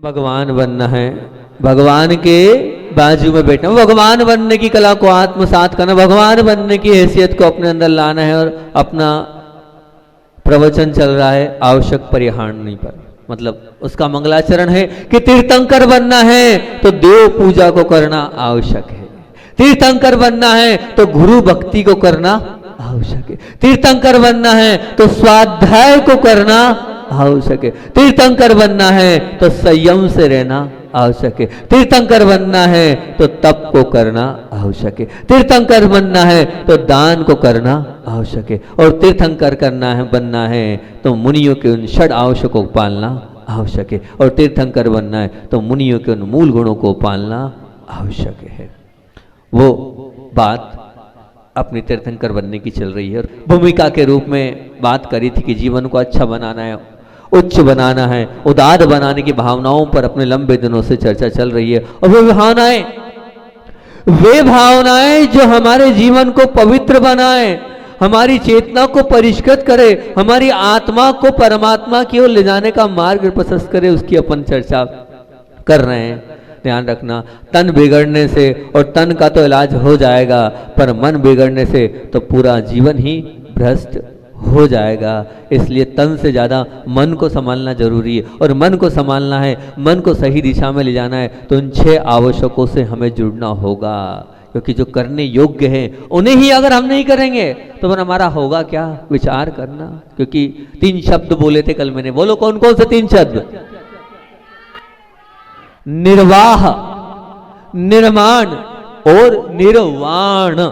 भगवान बनना है, भगवान के बाजू में बैठना, भगवान बनने की कला को आत्मसात करना, भगवान बनने की हैसियत को अपने अंदर लाना है। और अपना प्रवचन चल रहा है आवश्यक परिहारणी पर, मतलब उसका मंगलाचरण है कि तीर्थंकर बनना है तो देव पूजा को करना आवश्यक है, तीर्थंकर बनना है तो गुरु भक्ति को करना आवश्यक है, तीर्थंकर बनना है तो स्वाध्याय को करना आवश्यक है, तीर्थंकर बनना है तो संयम से रहना आवश्यक है, तीर्थंकर बनना है तो तप को करना आवश्यक है, तीर्थंकर बनना है तो दान को करना आवश्यक है, और तीर्थंकर करना है बनना है तो मुनियों के उन षड आवश्यक को पालना आवश्यक है, और तीर्थंकर बनना है तो मुनियों के उन मूल गुणों को पालना आवश्यक है। वो बात अपनी तीर्थंकर बनने की चल रही है, और भूमिका के रूप में बात करी थी कि जीवन को अच्छा बनाना है, उच्च बनाना है, उदार बनाने की भावनाओं पर अपने लंबे दिनों से चर्चा चल रही है। और वे भावनाएं जो हमारे जीवन को पवित्र बनाए, हमारी चेतना को परिष्कृत करे, हमारी आत्मा को परमात्मा की ओर ले जाने का मार्ग प्रशस्त करे, उसकी अपन चर्चा कर रहे हैं। ध्यान रखना, तन बिगड़ने से, और तन का तो इलाज हो जाएगा, पर मन बिगड़ने से तो पूरा जीवन ही भ्रष्ट हो जाएगा। इसलिए तन से ज़्यादा मन को संभालना जरूरी है, और मन को संभालना है, मन को सही दिशा में ले जाना है तो उन 6 आवश्यकों से हमें जुड़ना होगा, क्योंकि जो करने योग्य हैं उन्हें ही अगर हम नहीं करेंगे तो फिर हमारा होगा क्या, विचार करना। क्योंकि 3 शब्द बोले थे कल मैंने, बोलो कौन कौन से 3 शब्द? निर्वाह, निर्माण और निर्वाण।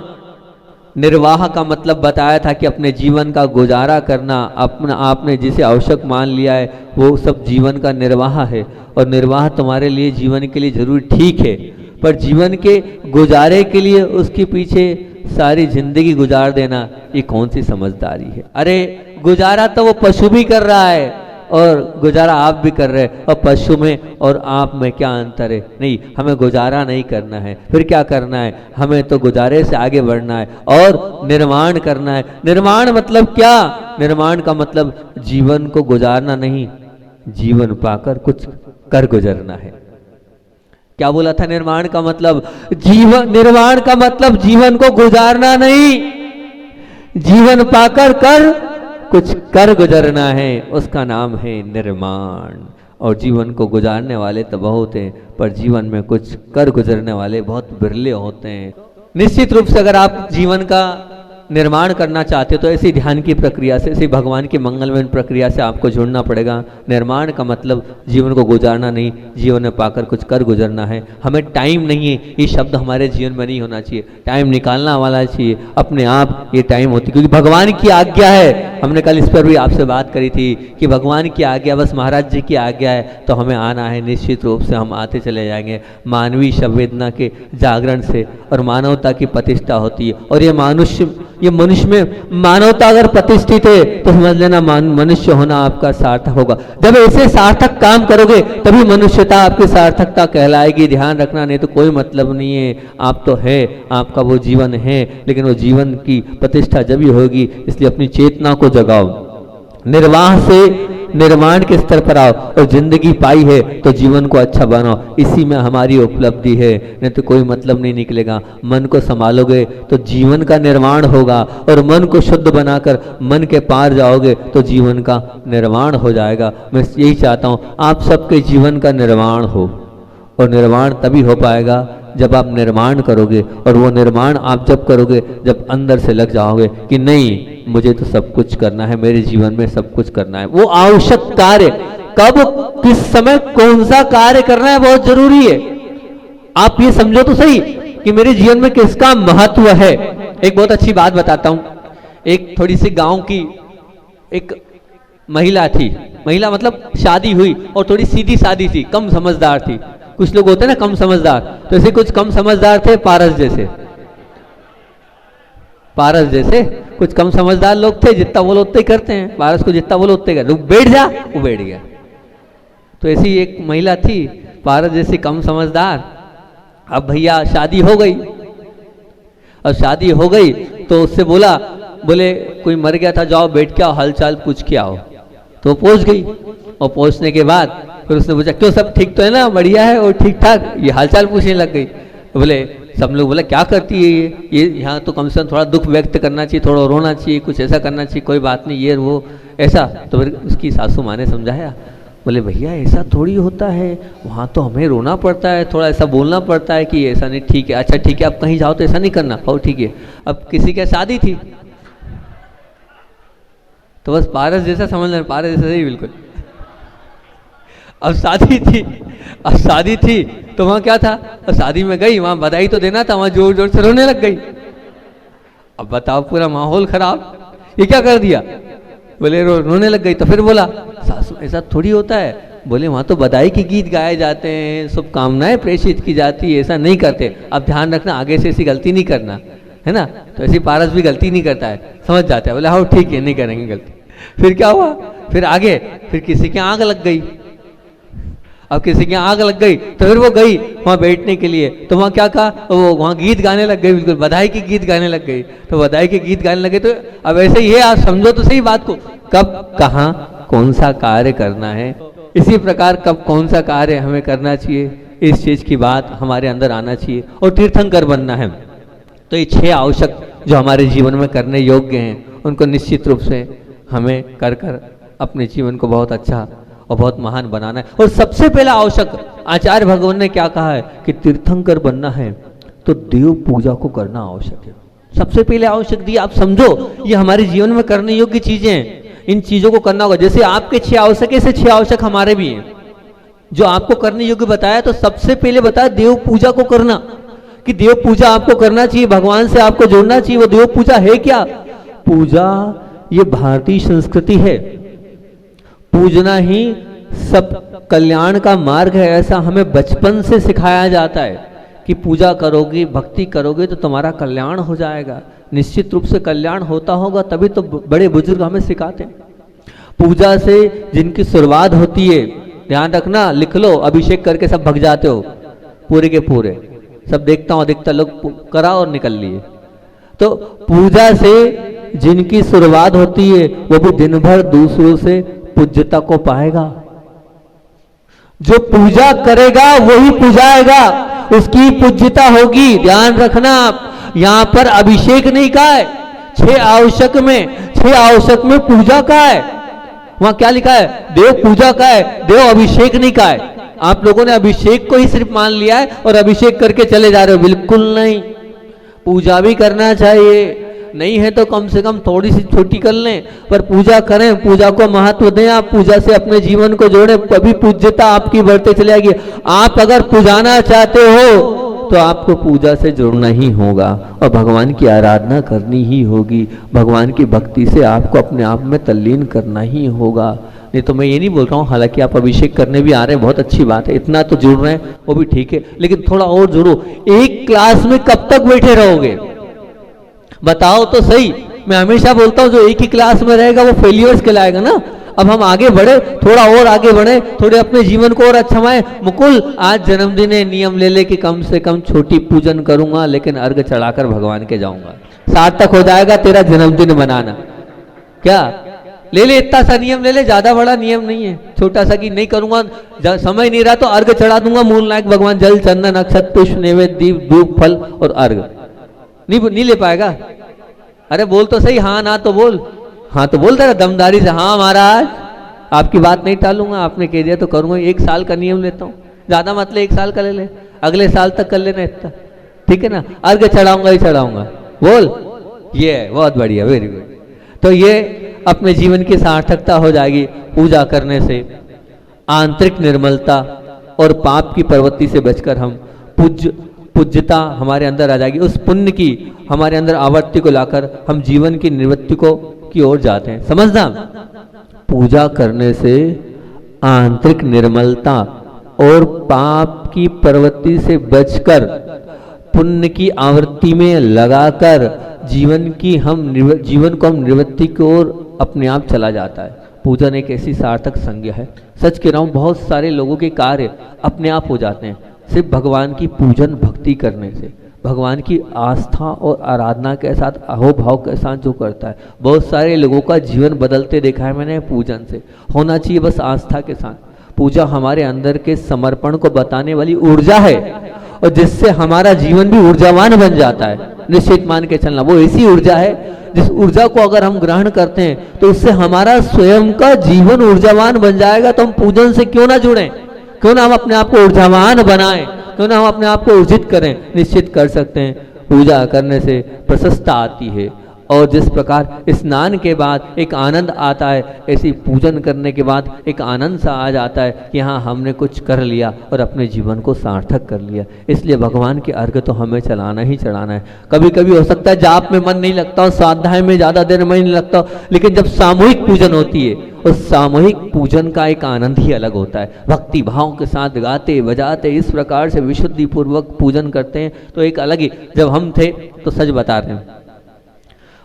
निर्वाह का मतलब बताया था कि अपने जीवन का गुजारा करना, अपना आपने जिसे आवश्यक मान लिया है वो सब जीवन का निर्वाह है। और निर्वाह तुम्हारे लिए जीवन के लिए जरूर ठीक है, पर जीवन के गुजारे के लिए उसके पीछे सारी जिंदगी गुजार देना ये कौन सी समझदारी है? अरे गुजारा तो वो पशु भी कर रहा है और गुजारा आप भी कर रहे हैं, और पशु में और आप में क्या अंतर है? नहीं, हमें गुजारा नहीं करना है, फिर क्या करना है? हमें तो गुजारे से आगे बढ़ना है और निर्माण करना है। निर्माण मतलब क्या? निर्माण का मतलब जीवन को गुजारना नहीं, जीवन पाकर कुछ कर गुजरना है। क्या बोला था? निर्माण का मतलब निर्माण का मतलब जीवन को गुजारना नहीं, जीवन पाकर कुछ कर गुजरना है, उसका नाम है निर्माण। और जीवन को गुजारने वाले तो बहुत हैं, पर जीवन में कुछ कर गुजरने वाले बहुत बिरले होते हैं। निश्चित रूप से अगर आप जीवन का निर्माण करना चाहते हो तो ऐसी ध्यान की प्रक्रिया से, ऐसी भगवान की मंगलमय प्रक्रिया से आपको जुड़ना पड़ेगा। निर्माण का मतलब जीवन को गुजारना नहीं, जीवन में पाकर कुछ कर गुजरना है। हमें टाइम नहीं है, ये शब्द हमारे जीवन में नहीं होना चाहिए। टाइम निकालना वाला चाहिए, अपने आप ये टाइम होती, क्योंकि भगवान की आज्ञा है। हमने कल इस पर भी आपसे बात करी थी कि भगवान की आज्ञा, बस महाराज जी की आज्ञा है तो हमें आना है। निश्चित रूप से हम आते चले जाएंगे। मानवीय संवेदना के जागरण से और मानवता की प्रतिष्ठा होती है। और ये मनुष्य में मानवता अगर प्रतिष्ठित है तो समझ लेना मनुष्य होना आपका सार्थक होगा। जब ऐसे सार्थक काम करोगे तभी मनुष्यता आपकी सार्थकता कहलाएगी। ध्यान रखना, नहीं तो कोई मतलब नहीं है। आप तो है, आपका वो जीवन है, लेकिन वो जीवन की प्रतिष्ठा जब ही होगी। इसलिए अपनी चेतना को जगाओ, निर्वाह से निर्माण के स्तर पर आओ, और जिंदगी पाई है तो जीवन को अच्छा बनाओ। इसी में हमारी उपलब्धि है, नहीं तो कोई मतलब नहीं निकलेगा। मन को संभालोगे तो जीवन का निर्माण होगा, और मन को शुद्ध बनाकर मन के पार जाओगे तो जीवन का निर्माण हो जाएगा। मैं यही चाहता हूँ आप सबके जीवन का निर्माण हो, और निर्माण तभी हो पाएगा जब आप निर्माण करोगे। और वो निर्माण आप जब करोगे जब अंदर से लग जाओगे कि नहीं, मुझे तो सब कुछ करना है, मेरे जीवन में सब कुछ करना है। वो आवश्यक कार्य कब, किस समय, कौन सा कार्य करना है बहुत जरूरी है। आप ये समझो तो सही कि मेरे जीवन में किसका महत्व है। एक बहुत अच्छी बात बताता हूं। एक थोड़ी सी गांव की एक महिला थी, महिला मतलब शादी हुई और थोड़ी सीधी सादी थी, कम समझदार थी। कुछ लोग होते हैं ना कम समझदार, तो ऐसे कुछ कम समझदार थे, पारस जैसे कुछ कम समझदार लोग थे। जितना बोलो उतना ही करते हैं, पारस को जितना बोलो उतना ही कर, बैठ जा, वो बैठ गया। तो ऐसी एक महिला थी पारस जैसी कम समझदार। अब भैया शादी हो गई, और शादी हो गई तो उससे बोले कोई मर गया था, जाओ बैठ के आओ, हालचाल पूछ के आओ। तो पहुंच गई, और पहुंचने के बाद फिर उसने पूछा क्यों सब ठीक तो है ना, बढ़िया है और ठीक ठाक, ये हालचाल पूछने लग गई। बोले सब लोग बोला क्या करती है ये यहाँ तो कम से कम थोड़ा दुख व्यक्त करना चाहिए, थोड़ा रोना चाहिए, कुछ ऐसा करना चाहिए, कोई बात नहीं ये वो ऐसा। तो फिर उसकी सासू माँ ने समझाया, बोले भैया ऐसा थोड़ी होता है, वहाँ तो हमें रोना पड़ता है, थोड़ा ऐसा बोलना पड़ता है कि ऐसा नहीं, ठीक है अच्छा ठीक है अब कहीं जाओ तो ऐसा नहीं करना, और ठीक है। अब किसी की शादी थी तो बस पारस जैसा समझ लें, पारस जैसा ही बिल्कुल। अब शादी थी तो वहाँ क्या था, शादी में गई, वहाँ बधाई तो देना था, वहाँ जोर जोर से रोने लग गई। अब बताओ पूरा माहौल खराब, ये क्या कर दिया, बोले रोने लग गई। तो फिर बोला सासू ऐसा थोड़ी होता है, बोले वहाँ तो बधाई के गीत गाए जाते हैं, शुभकामनाएं प्रेषित की जाती है, ऐसा नहीं करते, अब ध्यान रखना आगे से ऐसी गलती नहीं करना है ना। तो ऐसी पारस भी गलती नहीं करता है, समझ जाता है, बोले हाँ ठीक है नहीं करेंगे गलती। फिर क्या हुआ, फिर आगे फिर किसी की आग लग गई। अब किसी की आग लग गई तो फिर वो गई वहाँ बैठने के लिए, तो वहाँ क्या कहा, वो वहाँ गीत गाने लग गई, बिल्कुल बधाई के गीत गाने लग गई। तो बधाई के गीत गाने लगे तो अब ऐसे ही है, आप समझो तो सही बात को, कब कहाँ कौन सा कार्य करना है, इसी प्रकार कब कौन सा कार्य हमें करना चाहिए, इस चीज की बात हमारे अंदर आना चाहिए और तीर्थंकर बनना है। तो ये 6 आवश्यक जो हमारे जीवन में करने योग्य हैं, उनको निश्चित रूप से हमें कर कर अपने जीवन को बहुत अच्छा और बहुत महान बनाना है। और सबसे पहला आवश्यक आचार्य भगवान ने क्या कहा है कि तीर्थंकर बनना है तो देव पूजा को करना आवश्यक है। सबसे पहले आवश्यक दिया, आप समझो ये हमारे जीवन में करने योग्य चीजें हैं, इन चीजों को करना होगा। जैसे आपके 6 आवश्यक है, ऐसे 6 आवश्यक हमारे भी हैं जो आपको करने योग्य बताया। तो सबसे पहले बताया देव पूजा को करना, कि देव पूजा आपको करना चाहिए, भगवान से आपको जोड़ना चाहिए। वो देव पूजा है क्या, पूजा ये भारतीय संस्कृति है, पूजना ही सब कल्याण का मार्ग है, ऐसा हमें बचपन से सिखाया जाता है कि पूजा करोगे भक्ति करोगे तो तुम्हारा कल्याण हो जाएगा। निश्चित रूप से कल्याण होता होगा तभी तो बड़े बुजुर्ग हमें सिखाते हैं। पूजा से जिनकी शुरुआत होती है, ध्यान रखना, लिख लो, अभिषेक करके सब भग जाते हो पूरे के पूरे, सब देखता हूँ अधिकतर लोग करा और निकल लिए। तो पूजा से जिनकी शुरुआत होती है वो भी दिन भर दूसरों से पूज्यता को पाएगा। जो पूजा करेगा वही पूजाएगा, उसकी पूज्यता होगी। ध्यान रखना, यहां पर अभिषेक नहीं कहा है, 6 आवश्यक में पूजा का है। वहां क्या लिखा है, देव पूजा का है, देव अभिषेक नहीं कहा है। आप लोगों ने अभिषेक को ही सिर्फ मान लिया है और अभिषेक करके चले जा रहे हो, बिल्कुल नहीं। पूजा भी करना चाहिए, नहीं है तो कम से कम थोड़ी सी छोटी कर लें, पर पूजा करें, पूजा को महत्व दें। आप पूजा से अपने जीवन को जोड़ें, तभी पूज्यता आपकी बढ़ते चली जाएगी। आप अगर पूजाना चाहते हो तो आपको पूजा से जुड़ना ही होगा और भगवान की आराधना करनी ही होगी। भगवान की भक्ति से आपको अपने आप में तल्लीन करना ही होगा। नहीं तो मैं ये नहीं बोल रहा हूँ, हालांकि आप अभिषेक करने भी आ रहे हैं, बहुत अच्छी बात है, इतना तो जुड़ रहे हैं वो भी ठीक है, लेकिन थोड़ा और जुड़ो। एक क्लास में कब तक बैठे रहोगे, बताओ तो सही। मैं हमेशा बोलता हूँ जो एक ही क्लास में रहेगा वो फेलियर्स कहलाएगा ना। अब हम आगे बढ़े, थोड़ा और आगे बढ़े, थोड़े अपने जीवन को और अच्छा बनाए। मुकुल आज जन्मदिन है, नियम ले ले कि कम से कम छोटी पूजन करूंगा लेकिन अर्घ चढ़ाकर भगवान के जाऊंगा, सार्थक हो जाएगा तेरा जन्मदिन मनाना। क्या ले ले, इतना सा नियम ले ले, ज्यादा बड़ा नियम नहीं है, छोटा सा कि नहीं करूंगा, समय नहीं रहा तो अर्घ चढ़ा दूंगा, मूल नायक भगवान, जल चंदन अक्षत पुष्प नैवेद्य दीप धूप फल और अर्घ। नहीं ले पाएगा, अरे बोल तो सही, हाँ ना तो बोल, हाँ तो बोल दे दमदारी से, हाँ महाराज आपकी बात नहीं टालूंगा, आपने कह दिया तो करूंगा। 1 साल का नियम लेता हूँ, ज्यादा मतलब 1 साल का ले ले, अगले साल तक कर लेना इतना, ठीक है ना। अर्घ चढ़ाऊंगा ही चढ़ाऊंगा, बोल, ये बहुत बढ़िया, वेरी गुड। तो ये अपने जीवन की सार्थकता हो जाएगी। पूजा करने से आंतरिक निर्मलता और पाप की प्रवृत्ति से बचकर हम पूज्यता हमारे अंदर आ जाएगी। उस पुण्य की हमारे अंदर आवृत्ति को लाकर हम जीवन की निवृत्ति को की ओर जाते हैं। समझना, पूजा करने से आंतरिक निर्मलता और पाप की प्रवृत्ति से बचकर पुण्य की आवृत्ति में लगाकर जीवन को हम निवृत्ति की ओर अपने आप चला जाता है। पूजन एक ऐसी सार्थक संज्ञा है, सच कह रहा हूँ, बहुत सारे लोगों के कार्य अपने आप हो जाते हैं सिर्फ भगवान की पूजन भक्ति करने से। भगवान की आस्था और आराधना के साथ अहोभाव के साथ जो करता है, बहुत सारे लोगों का जीवन बदलते देखा है मैंने पूजन से। होना चाहिए बस आस्था के साथ, पूजा हमारे अंदर के समर्पण को बताने वाली ऊर्जा है, और जिससे हमारा जीवन भी ऊर्जावान बन जाता है। निश्चित मान के चलना, वो ऐसी ऊर्जा है जिस ऊर्जा को अगर हम ग्रहण करते हैं तो उससे हमारा स्वयं का जीवन ऊर्जावान बन जाएगा। तो हम पूजन से क्यों ना जुड़ें, क्यों ना हम अपने आप को ऊर्जावान बनाएं, क्यों ना हम अपने आप को ऊर्जित करें। निश्चित कर सकते हैं, पूजा करने से प्रशस्ता आती है, और जिस प्रकार स्नान के बाद एक आनंद आता है, ऐसी पूजन करने के बाद एक आनंद सा आ जाता है कि हाँ, हमने कुछ कर लिया और अपने जीवन को सार्थक कर लिया। इसलिए भगवान के अर्घ तो हमें चढ़ाना ही चढ़ाना है। कभी कभी हो सकता है जाप में मन नहीं लगता हो, स्वाध्याय में ज़्यादा देर मन नहीं लगता हो, लेकिन जब सामूहिक पूजन होती है, उस सामूहिक पूजन का एक आनंद ही अलग होता है। भक्ति भाव के साथ गाते बजाते इस प्रकार से विशुद्धि पूर्वक पूजन करते हैं तो एक अलग ही। जब हम थे तो सच बता रहे हैं,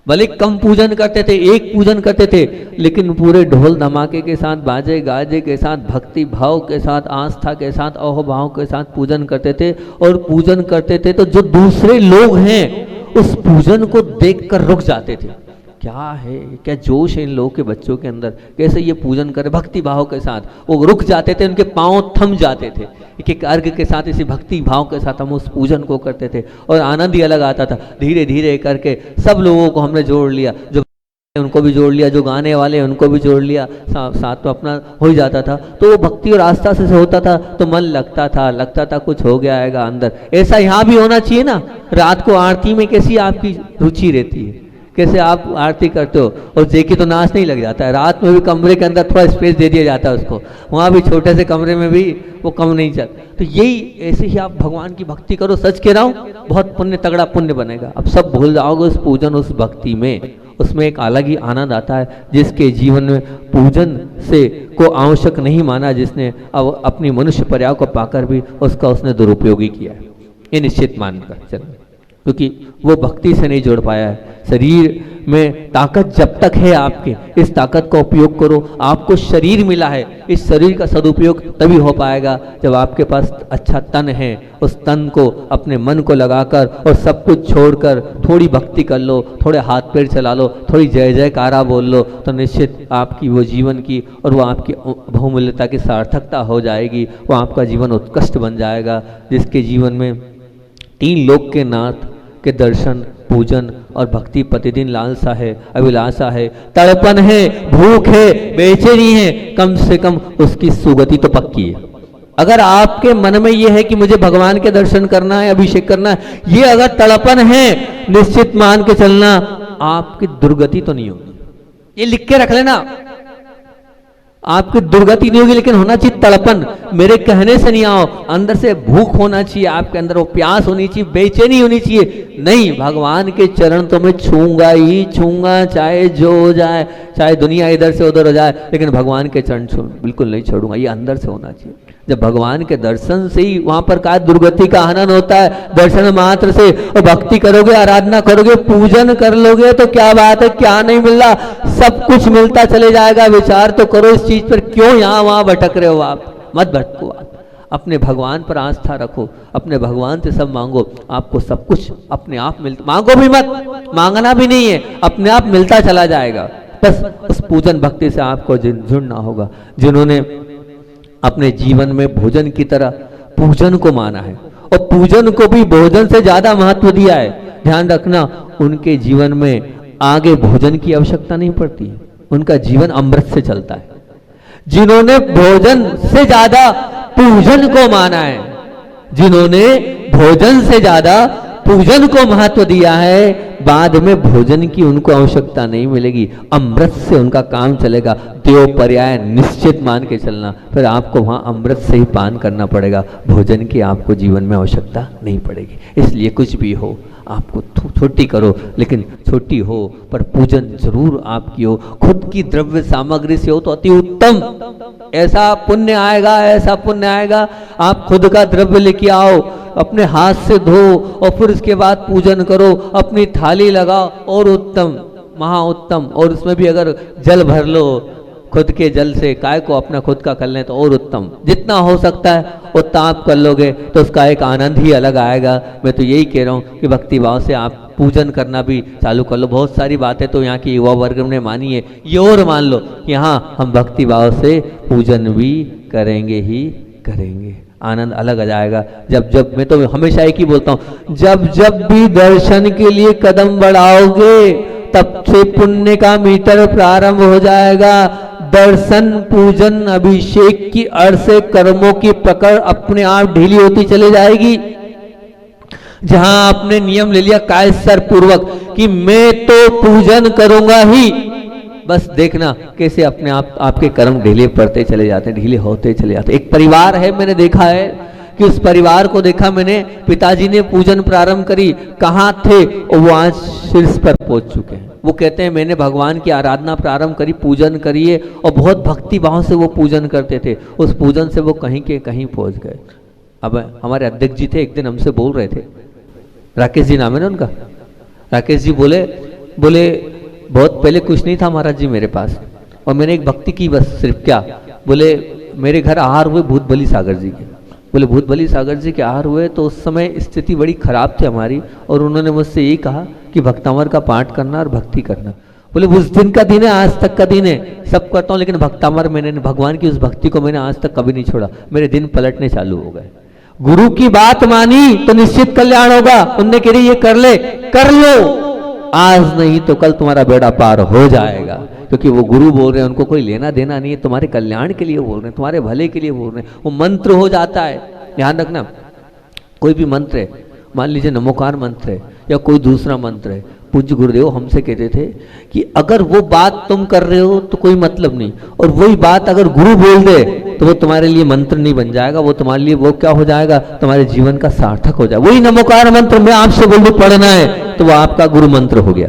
भले कम पूजन करते थे, एक पूजन करते थे, लेकिन पूरे ढोल धमाके के साथ, बाजे गाजे के साथ, भक्ति भाव के साथ, आस्था के साथ, अहोभाव के साथ पूजन करते थे। और पूजन करते थे तो जो दूसरे लोग हैं उस पूजन को देखकर रुक जाते थे। क्या है, क्या जोश है इन लोगों के बच्चों के अंदर, कैसे ये पूजन करे भक्ति भाव के साथ। वो रुक जाते थे, उनके पांव थम जाते थे। एक एक अर्घ के साथ, इसी भक्ति भाव के साथ हम उस पूजन को करते थे और आनंद ही अलग आता था। धीरे धीरे करके सब लोगों को हमने जोड़ लिया, जो उनको भी जोड़ लिया, जो गाने वाले उनको भी जोड़ लिया, साथ में अपना हो ही जाता था। तो वो भक्ति और आस्था से होता था तो मन लगता था कुछ हो गया आएगा अंदर। ऐसा यहाँ भी होना चाहिए ना। रात को आरती में कैसी आपकी रुचि रहती है, कैसे आप आरती करते हो, और जेकी तो नाच नहीं लग जाता है। रात में भी कमरे के अंदर थोड़ा स्पेस दे दिया जाता है उसको, वहाँ भी छोटे से कमरे में भी वो कम नहीं चल। तो यही ऐसे ही आप भगवान की भक्ति करो, सच कह रहा हूँ, बहुत पुण्य, तगड़ा पुण्य बनेगा। अब सब भूल जाओगे उस पूजन, उस भक्ति में, उसमें एक अलग ही आनंद आता है। जिसके जीवन में पूजन से को आवश्यक नहीं माना, जिसने अब अपनी मनुष्य पर्याय को पाकर भी उसका उसने दुरुपयोग ही किया है, ये निश्चित मानकर चलो, क्योंकि वो भक्ति से नहीं जोड़ पाया है। शरीर में ताकत जब तक है आपके, इस ताकत का उपयोग करो। आपको शरीर मिला है, इस शरीर का सदुपयोग तभी हो पाएगा जब आपके पास अच्छा तन है। उस तन को, अपने मन को लगाकर और सब कुछ छोड़कर थोड़ी भक्ति कर लो, थोड़े हाथ पैर चला लो, थोड़ी जय जयकारा बोल लो, तो निश्चित आपकी वो जीवन की और वो आपकी बहुमूल्यता की सार्थकता हो जाएगी। वो आपका जीवन उत्कृष्ट बन जाएगा, जिसके जीवन में तीन लोक के नाथ के दर्शन, पूजन और भक्ति प्रतिदिन लालसा है, अभिलाषा है, तड़पन है, भूख है, बेचैनी है, कम से कम उसकी सुगति तो पक्की है। अगर आपके मन में यह है कि मुझे भगवान के दर्शन करना है, अभिषेक करना है, ये अगर तड़पन है, निश्चित मान के चलना आपकी दुर्गति तो नहीं होगी। ये लिख के रख लेना, आपकी दुर्गति नहीं होगी, लेकिन होना चाहिए तड़पन। मेरे कहने से नहीं आओ, अंदर से भूख होना चाहिए, आपके अंदर वो प्यास होनी चाहिए, बेचैनी होनी चाहिए। नहीं, भगवान के चरण तो मैं छूंगा ही छूंगा, चाहे जो हो जाए, चाहे दुनिया इधर से उधर हो जाए, लेकिन भगवान के चरण बिल्कुल नहीं छोड़ूंगा। ये अंदर से होना चाहिए। जब भगवान के दर्शन से ही वहां पर का दुर्गति का आनंद होता है, दर्शन मात्र से। और भक्ति करोगे, आराधना करोगे, पूजन कर लोगे तो क्या बात है, क्या नहीं मिल रहा, सब कुछ मिलता चले जाएगा। विचार तो करो इस चीज पर, क्यों यहाँ वहां भटक रहे हो आप, मत भटको आप। अपने भगवान पर आस्था रखो, अपने भगवान से सब मांगो, आपको सब कुछ अपने आप मिलता। मांगो भी मत, मांगना भी नहीं है, अपने आप मिलता चला जाएगा। बस उस पूजन भक्ति से आपको जुड़ना होगा। जिन्होंने अपने जीवन में भोजन की तरह पूजन को माना है और पूजन को भी भोजन से ज्यादा महत्व दिया है, ध्यान रखना, उनके जीवन में आगे भोजन की आवश्यकता नहीं पड़ती, उनका जीवन अमृत से चलता है। जिन्होंने भोजन से ज्यादा पूजन को माना है, जिन्होंने भोजन से ज्यादा पूजन को महत्व दिया है, बाद में भोजन की उनको आवश्यकता नहीं मिलेगी, अमृत से उनका काम चलेगा। देव पर्याय निश्चित मान के चलना, फिर आपको वहां अमृत से ही पान करना पड़ेगा, भोजन की आपको जीवन में आवश्यकता नहीं पड़ेगी। इसलिए कुछ भी हो, आपको छोटी करो, लेकिन छोटी हो पर पूजन जरूर आपकी हो। खुद की द्रव्य सामग्री से हो तो अति उत्तम, ऐसा पुण्य आएगा, ऐसा पुण्य आएगा। आप खुद का द्रव्य लेके आओ, अपने हाथ से धो और फिर उसके बाद पूजन करो, अपनी थाली लगाओ, और उत्तम, महा उत्तम। और उसमें भी अगर जल भर लो खुद के जल से, काय को अपना खुद का कर लें तो और उत्तम। जितना हो सकता है उतना आप कर लोगे तो उसका एक आनंद ही अलग आएगा। मैं तो यही कह रहा हूँ कि भक्ति भाव से आप पूजन करना भी चालू कर लो। बहुत सारी बातें तो यहाँ के युवा वर्ग ने मानी है, ये और मान लो कि हाँ हम भक्ति भाव से पूजन भी करेंगे ही करेंगे। आनंद अलग आ जाएगा। जब जब मैं तो हमेशा एक ही बोलता हूँ, जब जब भी दर्शन के लिए कदम बढ़ाओगे तब से पुण्य का मीटर प्रारंभ हो जाएगा। दर्शन पूजन अभिषेक की अर्थ से कर्मों की पकड़ अपने आप ढीली होती चली जाएगी। जहां आपने नियम ले लिया कायस्तर पूर्वक कि मैं तो पूजन करूंगा ही, बस देखना कैसे अपने आप आपके कर्म ढीले पड़ते चले जाते हैं, ढीले होते चले जाते हैं। एक परिवार है, मैंने देखा है कि उस परिवार को देखा मैंने, पिताजी ने पूजन प्रारंभ करी, कहाँ थे और वो आज शीर्ष पर पहुंच चुके हैं। वो कहते हैं मैंने भगवान की आराधना प्रारंभ करी, पूजन करिए, और बहुत भक्ति भाव से वो पूजन करते थे। उस पूजन से वो कहीं के कहीं पहुंच गए। अब हमारे अध्यक्ष जी थे, एक दिन हमसे बोल रहे थे, राकेश जी नाम है ना उनका, राकेश जी बोले बहुत पहले कुछ नहीं था महाराज जी मेरे पास, और मैंने एक भक्ति की बस सिर्फ, क्या बोले मेरे घर आहार हुए भूत बलि सागर जी के। बोले भूत बलि सागर जी के आहार हुए तो उस समय स्थिति बड़ी खराब थी हमारी, और उन्होंने मुझसे यही कहा कि भक्तामर का पाठ करना और भक्ति करना। बोले उस दिन का दिन है, आज तक का दिन है, सब करता हूँ, लेकिन भक्तामर मैंने, भगवान की उस भक्ति को मैंने आज तक कभी नहीं छोड़ा। मेरे दिन पलटने चालू हो गए। गुरु की बात मानी तो निश्चित कल्याण होगा। उनने कह रही ये कर ले, कर लो, आज नहीं तो कल तुम्हारा बेड़ा पार हो जाएगा। क्योंकि वो गुरु बोल रहे हैं, उनको कोई लेना देना नहीं है, तुम्हारे कल्याण के लिए बोल रहे हैं, तुम्हारे भले के लिए बोल रहे हैं। वो मंत्र हो जाता है। ध्यान रखना, कोई भी मंत्र है, मान लीजिए नमोकार मंत्र है या कोई दूसरा मंत्र है, पूज्य गुरुदेव हमसे कहते थे कि अगर वो बात तुम कर रहे हो तो कोई मतलब नहीं, और वही बात अगर गुरु बोल दे तो वो तुम्हारे लिए मंत्र नहीं बन जाएगा, वो तुम्हारे लिए वो क्या हो जाएगा, तुम्हारे जीवन का सार्थक हो जाएगा। वही नमोकार मंत्र मैं आपसे बोल दूं पढ़ना है तो वो आपका गुरु मंत्र हो गया।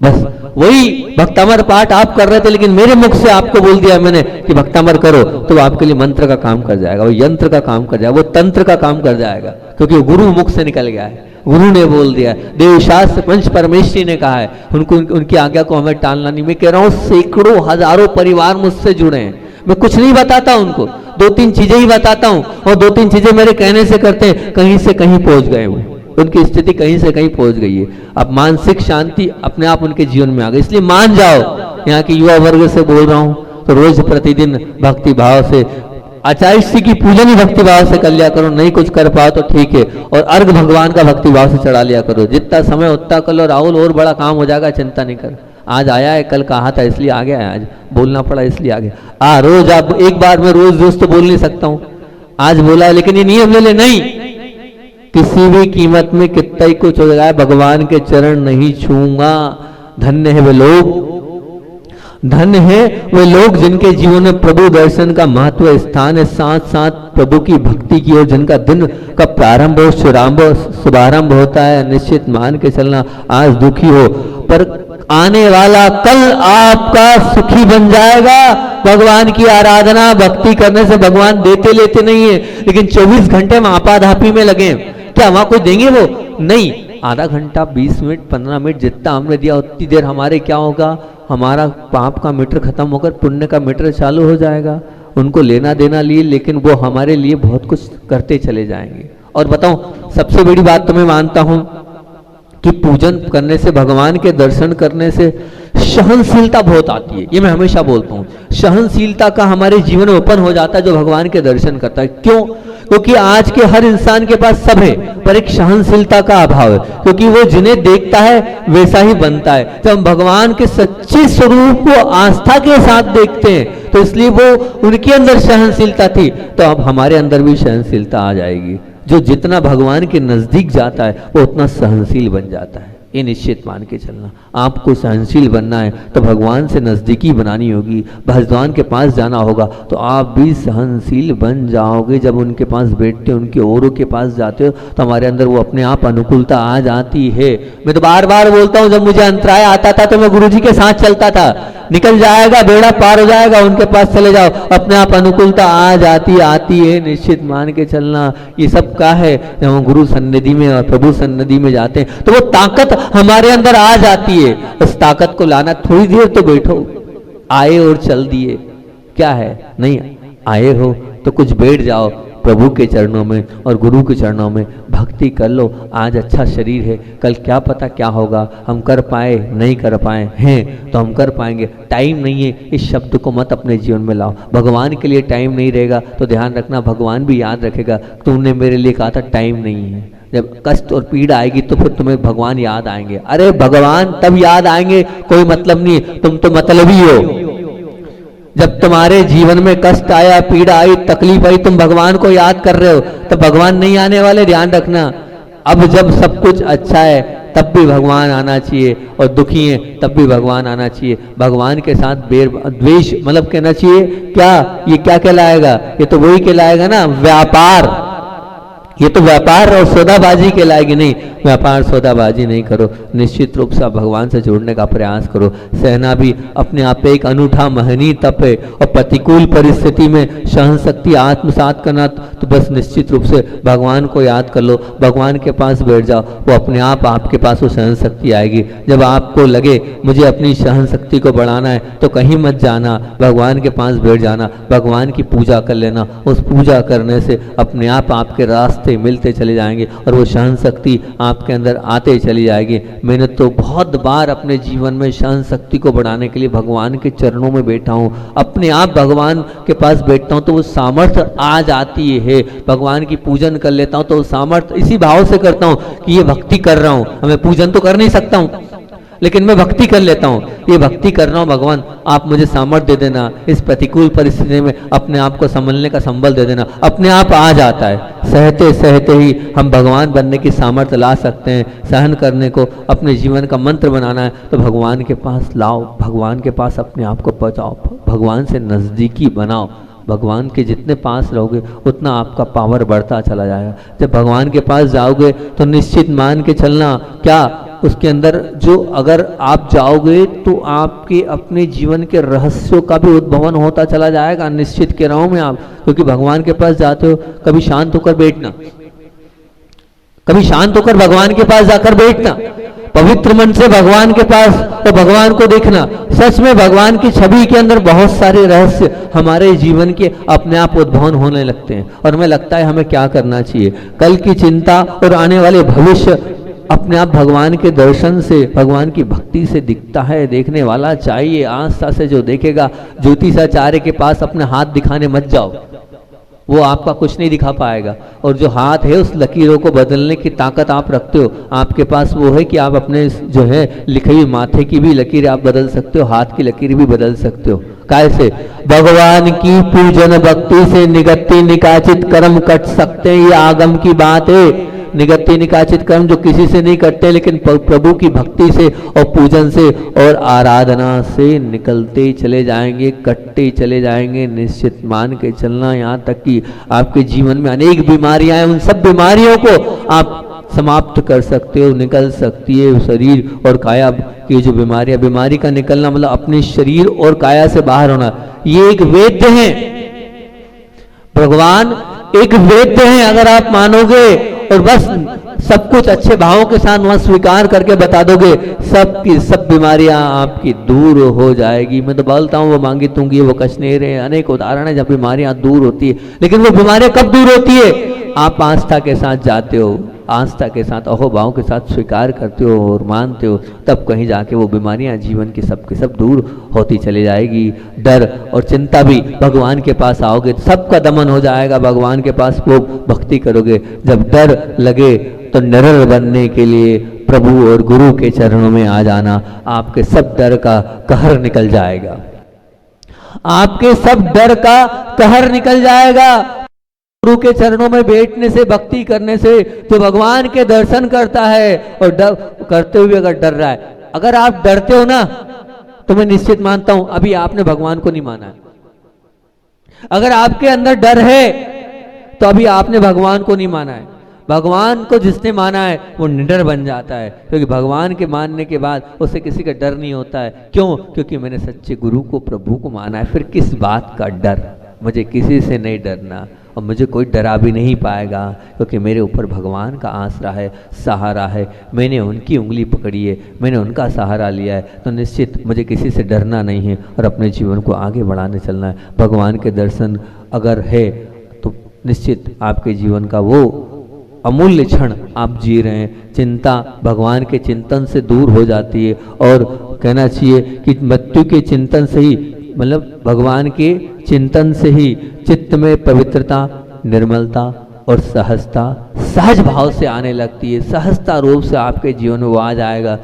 बस वही भक्तामर पाठ आप कर रहे थे, लेकिन मेरे मुख से आपको बोल दिया मैंने कि भक्तामर करो, तो वो आपके लिए मंत्र का काम कर जाएगा, वो यंत्र का काम कर जाएगा, वो तंत्र का काम कर जाएगा, क्योंकि वो गुरु मुख से निकल गया है, गुरु ने बोल दिया। देवशास्त्र पंच परमेश्वरी ने कहा है, उनको उनकी आज्ञा को हमें टालना नहीं। मैं कह रहा हूँ सैकड़ों हजारों परिवार मुझसे जुड़े हैं, मैं कुछ नहीं बताता उनको, 2-3 चीजें ही बताता हूँ, और 2-3 चीजें मेरे कहने से करते हैं, कहीं से कहीं पहुंच गए वो, उनकी स्थिति कहीं से कहीं पहुंच गई है। अब मानसिक शांति अपने आप उनके जीवन में आ गई। इसलिए मान जाओ, यहाँ के युवा वर्ग से बोल रहा हूँ, तो रोज प्रतिदिन भक्ति भाव से आचार्य श्री की पूजन ही भक्ति भाव से कर लिया करो। नहीं कुछ कर पाओ तो ठीक है, और अर्घ भगवान का भक्ति भाव से चढ़ा लिया करो। जितना समय उतना कर लो राहुल, और बड़ा काम हो जाएगा, चिंता नहीं कर। आज आया है, कल कहा था इसलिए आ गया है, आज बोलना पड़ा इसलिए आ गया। रोज आप एक बार में रोज तो बोल नहीं सकता हूँ, आज बोला है, लेकिन ये नियम ले ले, नहीं किसी भी कीमत में कितना ही कुछ हो जाए भगवान के चरण नहीं छूंगा। धन्य है वे लोग, धन्य है वे लोग जिनके जीवन में प्रभु दर्शन का महत्व स्थान है, साथ साथ प्रभु की भक्ति की ओर जिनका दिन का प्रारंभ हो, शुभारंभ होता है। निश्चित मान के चलना, आज दुखी हो पर आने वाला कल आपका सुखी बन जाएगा। भगवान की आराधना भक्ति करने से भगवान देते लेते नहीं है, लेकिन 24 घंटे में आपाधापी में लगे, क्या वहां कोई देंगे? वो नहीं। आधा घंटा 20 मिनट 15 मिनट जितना हमने दिया उतनी देर हमारे क्या होगा, हमारा पाप का मीटर खत्म होकर पुण्य का मीटर चालू हो जाएगा। उनको लेना देना लिए, लेकिन वो हमारे लिए बहुत कुछ करते चले जाएंगे। और बताऊं, सबसे बड़ी बात तो मैं मानता हूं कि पूजन करने से, भगवान के दर्शन करने से सहनशीलता बहुत आती है। ये मैं हमेशा बोलता हूँ, सहनशीलता का हमारे जीवन में ओपन हो जाता है जो भगवान के दर्शन करता है। क्यों? क्योंकि आज के हर इंसान के पास सब है, पर एक सहनशीलता का अभाव है, क्योंकि वो जिन्हें देखता है वैसा ही बनता है। जब हम भगवान के सच्चे स्वरूप को आस्था के साथ देखते हैं तो इसलिए वो उनके अंदर सहनशीलता थी, तो अब हमारे अंदर भी सहनशीलता आ जाएगी। जो जितना भगवान के नजदीक जाता है वो उतना सहनशील बन जाता है। ये निश्चित मान के चलना, आपको सहनशील बनना है तो भगवान से नजदीकी बनानी होगी, भगवान के पास जाना होगा, तो आप भी सहनशील बन जाओगे। जब उनके पास बैठते हो, उनके औरों के पास जाते हो, तो हमारे अंदर वो अपने आप अनुकूलता आ जाती है। मैं तो बार बार बोलता हूँ, जब मुझे अंतराय आता था तो मैं गुरुजी के साथ चलता था, निकल जाएगा, बेड़ा पार हो जाएगा, उनके पास चले जाओ, अपने आप अनुकूलता आ जाती आती है। निश्चित मान के चलना, ये सब क्या है, जब हम गुरु सन्निधि में और प्रभु सन्निधि में जाते हैं तो वो ताकत हमारे अंदर आ जाती है। उस ताकत को लाना, थोड़ी देर तो बैठो, आए और चल दिए क्या है, नहीं आए हो तो कुछ बैठ जाओ, प्रभु के चरणों में और गुरु के चरणों में भक्ति कर लो। आज अच्छा शरीर है, कल क्या पता क्या होगा, हम कर पाए नहीं कर पाए हैं तो हम कर पाएंगे, टाइम नहीं है, इस शब्द को मत अपने जीवन में लाओ। भगवान के लिए टाइम नहीं रहेगा तो ध्यान रखना भगवान भी याद रखेगा, तुमने मेरे लिए कहा था टाइम नहीं है। जब कष्ट और पीड़ा आएगी तो फिर तुम्हें भगवान याद आएंगे। अरे भगवान तब याद आएंगे, कोई मतलब नहीं, तुम तो मतलबी हो। जब तुम्हारे जीवन में कष्ट आया, पीड़ा आई, तकलीफ आई, तुम भगवान को याद कर रहे हो, तो भगवान नहीं आने वाले, ध्यान रखना। अब जब सब कुछ अच्छा है तब भी भगवान आना चाहिए, और दुखी है तब भी भगवान आना चाहिए। भगवान के साथ द्वेष मतलब कहना चाहिए क्या, ये क्या कहलाएगा, ये तो वही कहलाएगा ना व्यापार। ये तो व्यापार और सौदाबाजी के लायक नहीं। व्यापार सौदाबाजी नहीं करो, निश्चित रूप से भगवान से जुड़ने का प्रयास करो। सहना भी अपने आप पे एक अनूठा महनीय तप है, और प्रतिकूल परिस्थिति में सहन शक्ति आत्मसात करना, तो बस निश्चित रूप से भगवान को याद कर लो, भगवान के पास बैठ जाओ, वो अपने आप आपके पास वो सहन शक्ति आएगी। जब आपको लगे मुझे अपनी सहन शक्ति को बढ़ाना है तो कहीं मत जाना, भगवान के पास बैठ जाना, भगवान की पूजा कर लेना। उस पूजा करने से अपने आप आपके रास्ते मिलते चले जाएंगे और वो सहन शक्ति आपके अंदर आते चली जाएगी। मैंने तो बहुत बार अपने जीवन में सहन शक्ति को बढ़ाने के लिए भगवान के चरणों में बैठा हूँ, अपने आप भगवान के पास बैठता हूँ तो वो सामर्थ्य आ जाती है। भगवान की पूजन कर लेता हूँ तो वो सामर्थ्य इसी भाव से करता हूँ कि ये भक्ति कर रहा हूँ, हमें पूजन तो कर नहीं सकता हूँ लेकिन मैं भक्ति कर लेता हूँ, ये भक्ति कर रहा हूँ, भगवान आप मुझे सामर्थ्य दे देना, इस प्रतिकूल परिस्थिति में अपने आप को संभलने का संबल दे देना। अपने आप आ जाता है, सहते सहते ही हम भगवान बनने की सामर्थ्य ला सकते हैं। सहन करने को अपने जीवन का मंत्र बनाना है तो भगवान के पास लाओ, भगवान के पास अपने आप को पहुँचाओ, भगवान से नज़दीकी बनाओ। भगवान के जितने पास रहोगे उतना आपका पावर बढ़ता चला जाएगा। जब भगवान के पास जाओगे तो निश्चित मान के चलना क्या, उसके अंदर जो अगर आप जाओगे तो आपके अपने जीवन के रहस्यों का भी उद्भवन होता चला जाएगा। निश्चित कह रहा हूं मैं आप, क्योंकि भगवान के पास जाते हो कभी शांत होकर बैठना, कभी शांत होकर भगवान के पास जाकर बैठना, पवित्र मन से भगवान के पास और भगवान को देखना। सच में भगवान की छवि के अंदर बहुत सारे रहस्य हमारे जीवन के अपने आप उद्भवन होने लगते हैं। और हमें लगता है हमें क्या करना चाहिए, कल की चिंता और आने वाले भविष्य अपने आप भगवान के दर्शन से, भगवान की भक्ति से दिखता है। देखने वाला चाहिए, आस्था से जो देखेगा। ज्योतिषाचार्य के पास अपने हाथ दिखाने मत जाओ, वो आपका कुछ नहीं दिखा पाएगा। और जो हाथ है उस लकीरों को बदलने की ताकत आप रखते हो, आपके पास वो है कि आप अपने जो है लिखी हुई माथे की भी लकीर आप बदल सकते हो, हाथ की लकीर भी बदल सकते हो। कैसे? भगवान की पूजन भक्ति से निगत्ति निकाचित कर्म कट सकते हैं, ये आगम की बात है। निगत्ति निकाचित कर्म जो किसी से नहीं करते, लेकिन प्रभु की भक्ति से और पूजन से और आराधना से निकलते चले जाएंगे, कटते चले जाएंगे। निश्चित मान के चलना, यहाँ तक कि आपके जीवन में अनेक बीमारियां हैं, उन सब बीमारियों को आप समाप्त कर सकते हो, निकल सकती है। शरीर और काया की जो बीमारियां, बीमारी का निकलना मतलब अपने शरीर और काया से बाहर होना, ये एक वैद्य है। भगवान एक वैद्य है, अगर आप मानोगे और बस सब कुछ अच्छे भावों के साथ वहां स्वीकार करके बता दोगे, सब की सब बीमारियां आपकी दूर हो जाएगी। मैं तो बोलता हूँ वो मांगी तूंगी वो कछ नहीं रहे, अनेक उदाहरण है जब बीमारियां दूर होती है। लेकिन वो बीमारियां कब दूर होती है? आप आस्था के साथ जाते हो, आस्था के साथ अहोभाव के साथ स्वीकार करते हो और मानते हो, तब कहीं जाके वो बीमारियां जीवन की सब दूर होती चली जाएगी। डर और चिंता भी भगवान के पास आओगे सबका दमन हो जाएगा। भगवान के पास वो भक्ति करोगे, जब डर लगे तो निडर बनने के लिए प्रभु और गुरु के चरणों में आ जाना, आपके सब डर का कहर निकल जाएगा, आपके सब डर का कहर निकल जाएगा। गुरु के चरणों में बैठने से, भक्ति करने से जो भगवान के दर्शन करता है और डर करते हुए अगर डर रहा है, अगर आप डरते हो ना तो मैं निश्चित मानता हूं अभी आपने भगवान को नहीं माना है। अगर आपके अंदर डर है तो अभी आपने भगवान को नहीं माना है। भगवान को जिसने माना है वो निडर बन जाता है, क्योंकि भगवान के मानने के बाद उसे किसी का डर नहीं होता है। क्यों? क्योंकि मैंने सच्चे गुरु को, प्रभु को माना है। फिर किस बात का डर? मुझे किसी से नहीं डरना और मुझे कोई डरा भी नहीं पाएगा, क्योंकि मेरे ऊपर भगवान का आसरा है, सहारा है। मैंने उनकी उंगली पकड़ी है, मैंने उनका सहारा लिया है, तो निश्चित मुझे किसी से डरना नहीं है और अपने जीवन को आगे बढ़ाने चलना है। भगवान के दर्शन अगर है तो निश्चित आपके जीवन का वो अमूल्य क्षण आप जी रहे हैं। चिंता भगवान के चिंतन से दूर हो जाती है, और कहना चाहिए कि मृत्यु के चिंतन से ही, मतलब भगवान के चिंतन से ही चित्त में पवित्रता, निर्मलता और सहजता सहज भाव से आने लगती है। सहजता रूप से आपके जीवन में वो आ जाएगा।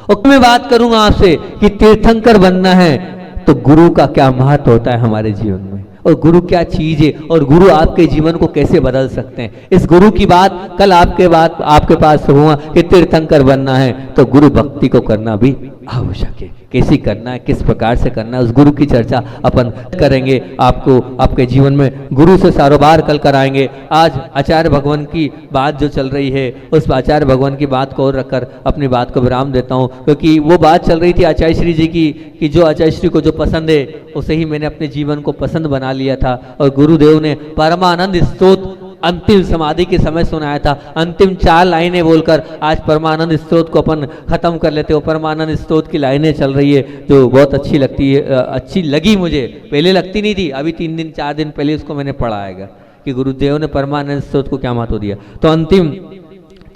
और मैं बात करूंगा आपसे कि तीर्थंकर बनना है तो गुरु का क्या महत्व होता है हमारे जीवन में, और गुरु क्या चीज है, और गुरु आपके जीवन को कैसे बदल सकते हैं। इस गुरु की बात कल आपके पास हुआ कि तीर्थंकर बनना है तो गुरु भक्ति को करना भी आवश्यक है। कैसे करना है, किस प्रकार से करना है, उस गुरु की चर्चा अपन करेंगे। आपको आपके जीवन में गुरु से कारोबार कल कराएंगे। आज आचार्य भगवान की बात जो चल रही है, उस आचार्य भगवान की बात को और रखकर अपनी बात को विराम देता हूँ, क्योंकि वो बात चल रही थी आचार्य श्री जी की कि जो आचार्य श्री को जो पसंद है उसे ही मैंने अपने जीवन को पसंद बना लिया था। और गुरुदेव ने परमानंद स्तोत्र अंतिम समाधि के समय सुनाया था। अंतिम 4 लाइनें बोलकर आज परमानंद स्तोत्र को अपन खत्म कर लेते हो। परमानंद स्तोत्र की लाइनें चल रही है जो बहुत अच्छी लगती है, अच्छी लगी मुझे, पहले लगती नहीं थी, अभी 3 दिन 4 दिन पहले उसको मैंने पढ़ा आएगा कि गुरुदेव ने परमानंद स्तोत्र को क्या महत्व दिया। तो अंतिम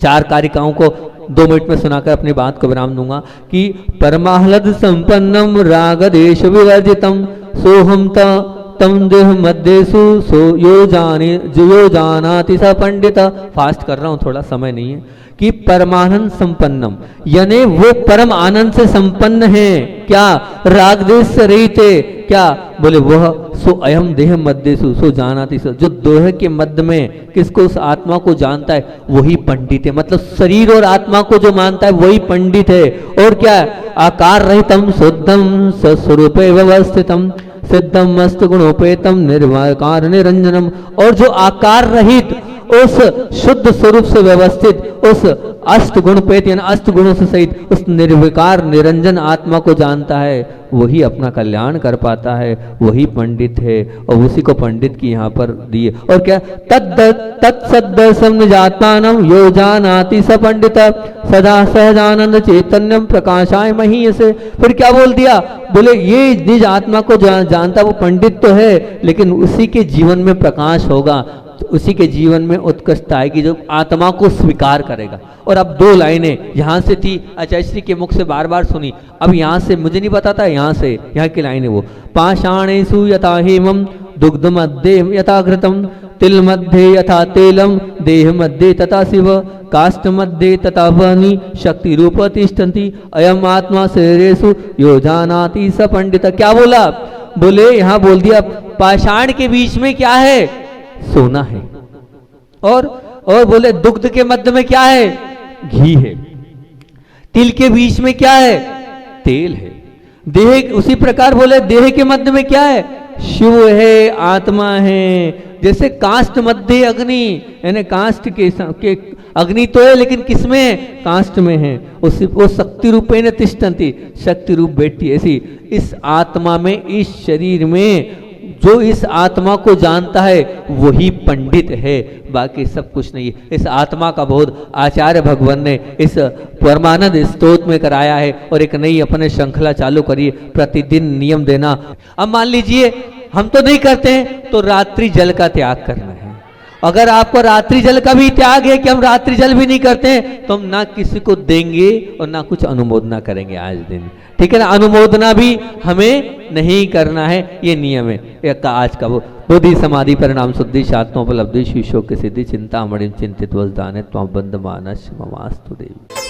4 कारिकाओं को 2 मिनट में सुनाकर अपनी बात को विराम दूंगा कि परमाह्लाद संपन्नम राग देश विवर्जितम सोहम तम देह मध्यसु सो यो जानाति स पंडित। फास्ट कर रहा हूँ, थोड़ा समय नहीं है। कि परमानंद संपन्नम यानी वो परम आनंद से संपन्न है। क्या? राग देश से रहित है। क्या बोले? वह सो अयम देह मध्यसु सो जानाति स, जो देह के मध्य में किसको, उस आत्मा को जानता है वही पंडित है। मतलब शरीर और आत्मा को जो मानता है वही पंडित है। और क्या? आकार रहितम शुद्धम स्वरूपे व्यवस्थितम सिद्धम मस्त गुणोपेतम निर्वाकार निरंजनम। और जो आकार रहित उस शुद्ध स्वरूप से व्यवस्थित, उस अष्ट गुणपेत यानी अष्ट गुणों से सहित उस निर्विकार निरंजन आत्मा को जानता है, वही अपना कल्याण कर पाता है, वही पंडित है। और उसी को पंडित की यहाँ पर दिए। और क्या? तत्सद्दर्शनजात्मानं यो जानाति स पंडित सदा सहजानंद चैतन्यम प्रकाशाय महीयसे। फिर क्या बोल दिया? बोले ये निज आत्मा को जानता वो पंडित तो है, लेकिन उसी के जीवन में प्रकाश होगा, तो उसी के जीवन में उत्कृष्टता आएगी जो आत्मा को स्वीकार करेगा। और अब 2 लाइनें यहाँ से थी, आचार्य श्री के मुख से बार बार सुनी। अब यहाँ से मुझे नहीं पता था, यहाँ की लाइनें वो पाषाणेषु यथा हेमम दुग्ध मध्ये यथा घृतम तिल मध्ये यथा तेलम देह मध्ये तथा शिव काष्ठ मध्ये तथा वह्नि शक्ति रूप तिष्ठन्ति अयम आत्मा शरीरेषु यो जानाति स पंडित। क्या बोला? बोले यहाँ बोल दिया पाषाण के बीच में क्या है? सोना है। और बोले दुग्ध के मध्य में क्या है? घी है। तिल के बीच में क्या है? तेल है। देह उसी प्रकार बोले देह के मध्य में क्या है? शिव है, आत्मा है। जैसे काष्ठ मध्य अग्नि, यानी काष्ठ के अग्नि तो है लेकिन किसमें है? काष्ठ में है। वो शक्ति रूपेण तिष्ठन्ति, शक्ति रूप बैठी। ऐसी इस आत्मा में, इस शरीर में जो इस आत्मा को जानता है वही पंडित है, बाकी सब कुछ नहीं है। इस आत्मा का बोध आचार्य भगवान ने इस परमानंद स्तोत्र में कराया है। और एक नई अपने श्रृंखला चालू करिए, प्रतिदिन नियम देना। अब मान लीजिए हम तो नहीं करते हैं, तो रात्रि जल का त्याग करना है। अगर आपको रात्रि जल का भी त्याग है कि हम रात्रि जल भी नहीं करते हैं, तो हम ना किसी को देंगे और ना कुछ अनुमोदना करेंगे आज दिन, ठीक है ना। अनुमोदना भी हमें नहीं करना है, ये नियम है आज का। वो बुद्धि समाधि परिणाम शुद्धि शात्मोपलब्धि शिष्यों की सिद्धि चिंता मणि चिंतित वजदाने त्वं बंद मानस ममास्तु देवी।